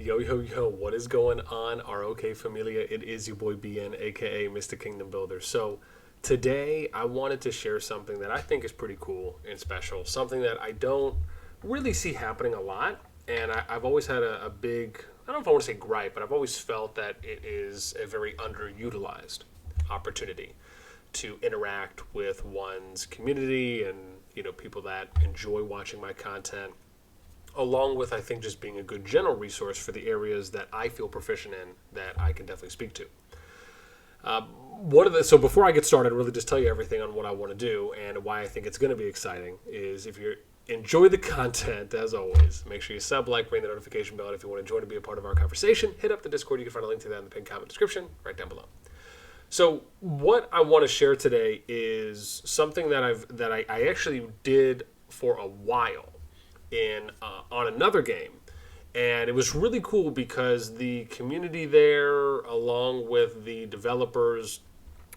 Yo, yo, yo, what is going on, RoK Familia? It is your boy BN, aka Mr. Kingdom Builder. So, today I wanted to share something that I think is pretty cool and special, something that I don't really see happening a lot. And I've always had a big, I don't know if I want to say gripe, but I've always felt that it is a very underutilized opportunity to interact with one's community and, people that enjoy watching my content along with I think just being a good general resource for the areas that I feel proficient in that I can definitely speak to. So before I get started, I'll really just tell you everything on what I want to do and why I think it's going to be exciting. Is if you enjoy the content, as always, make sure you sub, like, ring the notification bell, and if you want to join and be a part of our conversation, hit up the Discord. You can find a link to that in the pinned comment description right down below. So what I want to share today is something that I actually did for a while in on another game, and it was really cool because the community there, along with the developers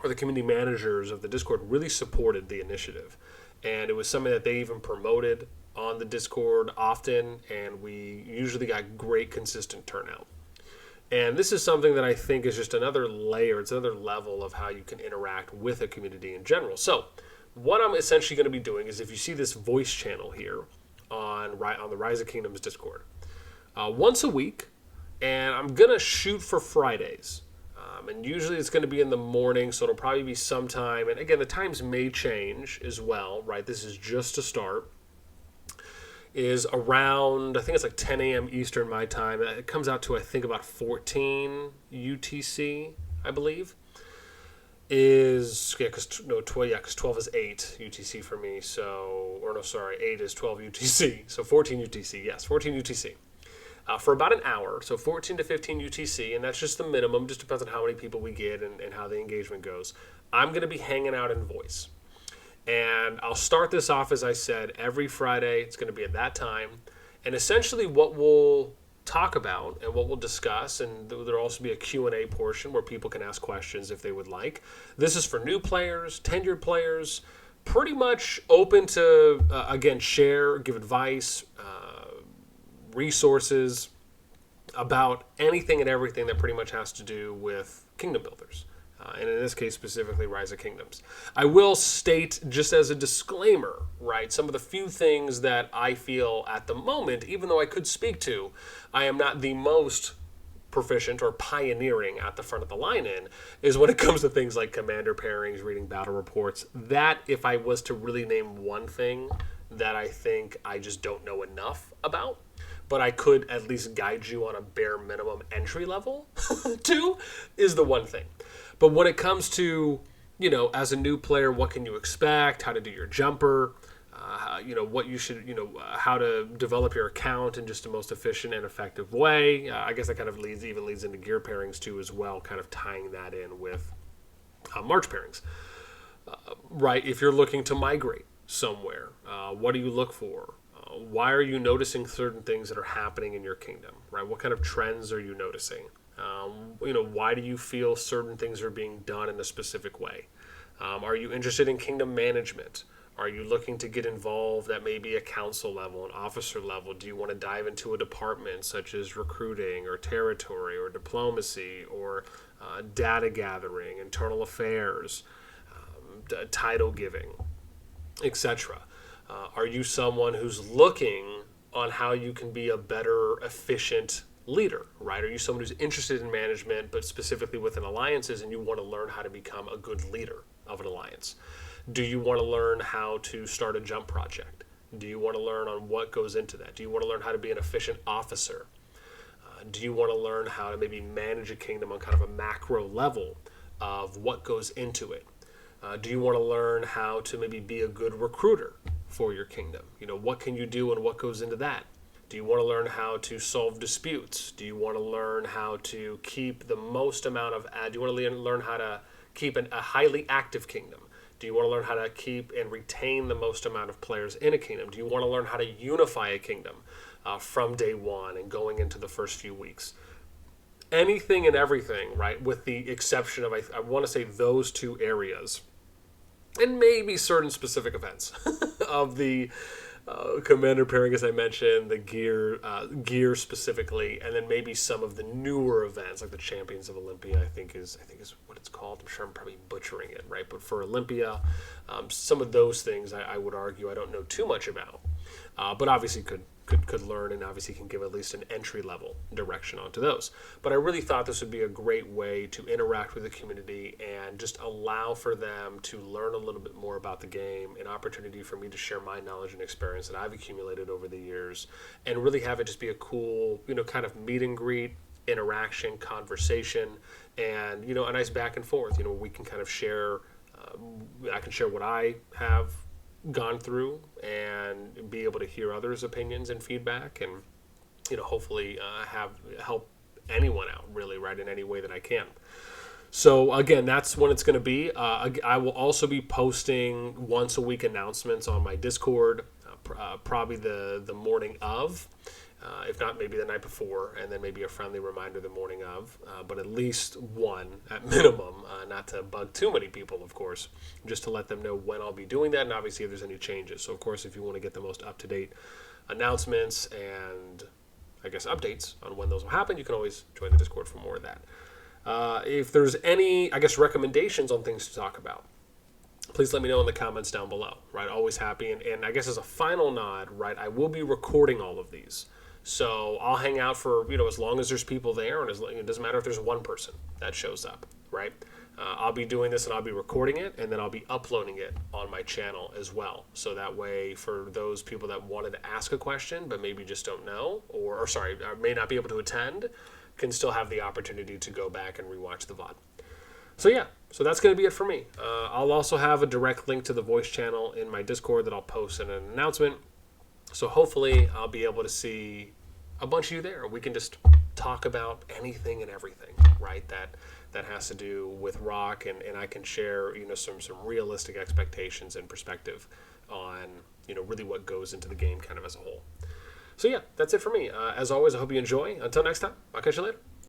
or the community managers of the Discord, really supported the initiative, and it was something that they even promoted on the Discord often, and we usually got great consistent turnout. And this is something that I think is just another layer, it's another level of how you can interact with a community in general. So what I'm essentially going to be doing is, if you see this voice channel here on the Rise of Kingdoms Discord, once a week, and I'm gonna shoot for Fridays, and usually it's going to be in the morning, so it'll probably be sometime. And again, the times may change as well, right? This is just to start. Is around, I think it's like 10 a.m. Eastern my time. It comes out to I think about 14 UTC, I believe. Is yeah, because 12 is 8 UTC for me. So, or no, sorry, 8 is 12 UTC. So 14 UTC, yes, 14 UTC. For about an hour, so 14 to 15 UTC, and that's just the minimum. Just depends on how many people we get and how the engagement goes. I'm going to be hanging out in voice. And I'll start this off, as I said, every Friday. It's going to be at that time. And essentially what we'll talk about and what we'll discuss, and there'll also be a Q&A portion where people can ask questions if they would like. This is for new players, tenured players, pretty much open to, again, share, give advice, resources about anything and everything that pretty much has to do with kingdom builders. And in this case, specifically Rise of Kingdoms. I will state, just as a disclaimer, right, some of the few things that I feel at the moment, even though I could speak to, I am not the most proficient or pioneering at the front of the line in, is when it comes to things like commander pairings, reading battle reports. That, if I was to really name one thing that I think I just don't know enough about, but I could at least guide you on a bare minimum entry level to, is the one thing. But when it comes to, as a new player, what can you expect, how to do your jumper, what you should, how to develop your account in just the most efficient and effective way. I guess that kind of leads into gear pairings too as well, kind of tying that in with March pairings. Right, if you're looking to migrate somewhere, what do you look for? Why are you noticing certain things that are happening in your kingdom, right? What kind of trends are you noticing? Why do you feel certain things are being done in a specific way? Are you interested in kingdom management? Are you looking to get involved at maybe a council level, an officer level? Do you want to dive into a department such as recruiting or territory or diplomacy or data gathering, internal affairs, title giving, etc.? Are you someone who's looking on how you can be a better, efficient leader, right? Are you someone who's interested in management, but specifically within alliances, and you want to learn how to become a good leader of an alliance? Do you want to learn how to start a jump project? Do you want to learn on what goes into that? Do you want to learn how to be an efficient officer? Do you want to learn how to maybe manage a kingdom on kind of a macro level of what goes into it? Do you want to learn how to maybe be a good recruiter for your kingdom? What can you do and what goes into that? Do you want to learn how to solve disputes? Do you want to learn how to keep the most amount of... do you want to learn how to keep a highly active kingdom? Do you want to learn how to keep and retain the most amount of players in a kingdom? Do you want to learn how to unify a kingdom from day one and going into the first few weeks? Anything and everything, right? With the exception of, I want to say, those two areas, and maybe certain specific events of the commander pairing, as I mentioned, the gear specifically, and then maybe some of the newer events like the Champions of Olympia. I think is what it's called. I'm sure I'm probably butchering it, right? But for Olympia, some of those things I would argue I don't know too much about, but obviously could learn, and obviously can give at least an entry level direction onto those. But I really thought this would be a great way to interact with the community and just allow for them to learn a little bit more about the game, an opportunity for me to share my knowledge and experience that I've accumulated over the years, and really have it just be a cool, kind of meet and greet, interaction, conversation, and a nice back and forth. We can kind of share. I can share what I have gone through and be able to hear others' opinions and feedback, and hopefully have help anyone out really, right, in any way that I can. So again, that's when it's going to be. I will also be posting once a week announcements on my Discord, probably the morning of. If not, maybe the night before, and then maybe a friendly reminder the morning of, but at least one at minimum, not to bug too many people, of course, just to let them know when I'll be doing that, and obviously if there's any changes. So, of course, if you want to get the most up-to-date announcements and, I guess, updates on when those will happen, you can always join the Discord for more of that. If there's any, I guess, recommendations on things to talk about, please let me know in the comments down below, right? Always happy. And I guess as a final nod, right, I will be recording all of these. So I'll hang out for, as long as there's people there, and it doesn't matter if there's one person that shows up, right? I'll be doing this, and I'll be recording it, and then I'll be uploading it on my channel as well. So that way, for those people that wanted to ask a question but maybe just don't know, or may not be able to attend, can still have the opportunity to go back and rewatch the VOD. So yeah, so that's going to be it for me. I'll also have a direct link to the voice channel in my Discord that I'll post in an announcement. So hopefully I'll be able to see a bunch of you there. We can just talk about anything and everything, right? That has to do with RoK, and I can share, some realistic expectations and perspective on, really what goes into the game kind of as a whole. So yeah, that's it for me. As always, I hope you enjoy. Until next time, I'll catch you later.